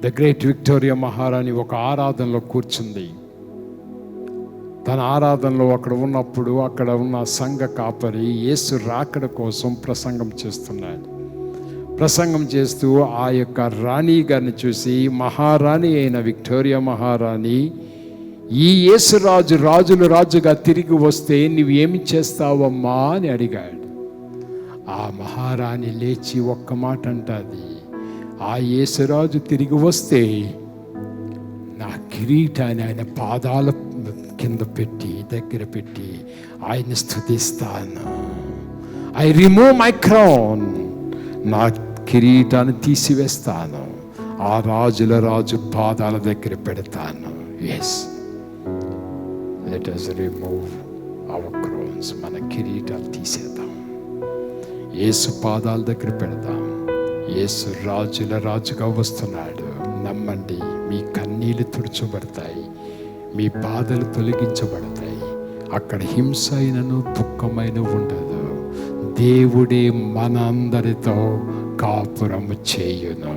The great Victoria మహారాణి ఒక ఆరాధనలో కూర్చుంది. తన ఆరాధనలో అక్కడ ఉన్న సంఘ కాపరి యేసు రాకడ కోసం ప్రసంగం చేస్తున్నాడు. ప్రసంగం చేస్తూ ఆ యొక్క రాణి గారిని చూసి, మహారాణి అయిన విక్టోరియా మహారాణి, ఈ యేసురాజు రాజుగా తిరిగి వస్తే నువ్వేమి చేస్తావమ్మా అని అడిగాడు. ఆ మహారాణి లేచి ఒక్క మాట అంటది, ఆ యేసురాజు తిరిగి వస్తే నా కిరీటాన్ని ఆయన పాదాల కింద దగ్గర పెట్టి ఆయన స్తుతిస్తాను. ఐ రిమూవ్ మై క్రౌన్, నా కిరీటాన్ని తీసివేస్తాను, ఆ రాజు పాదాల దగ్గర పెడతాను. Yes, let us remove our crowns. మన కిరీటాలు తీసేద్దాం, యేసు పాదాల దగ్గర పెడదాం. యేసు రాజుగా వస్తున్నాడు. నమ్మండి, మీ కన్నీళ్లు తుడుచబడతాయి, మీ బాధలు తొలగించబడతాయి. అక్కడ హింస అయినను దుఃఖమైన ఉండదు. దేవుడే మనందరితో కాపురము చేయును.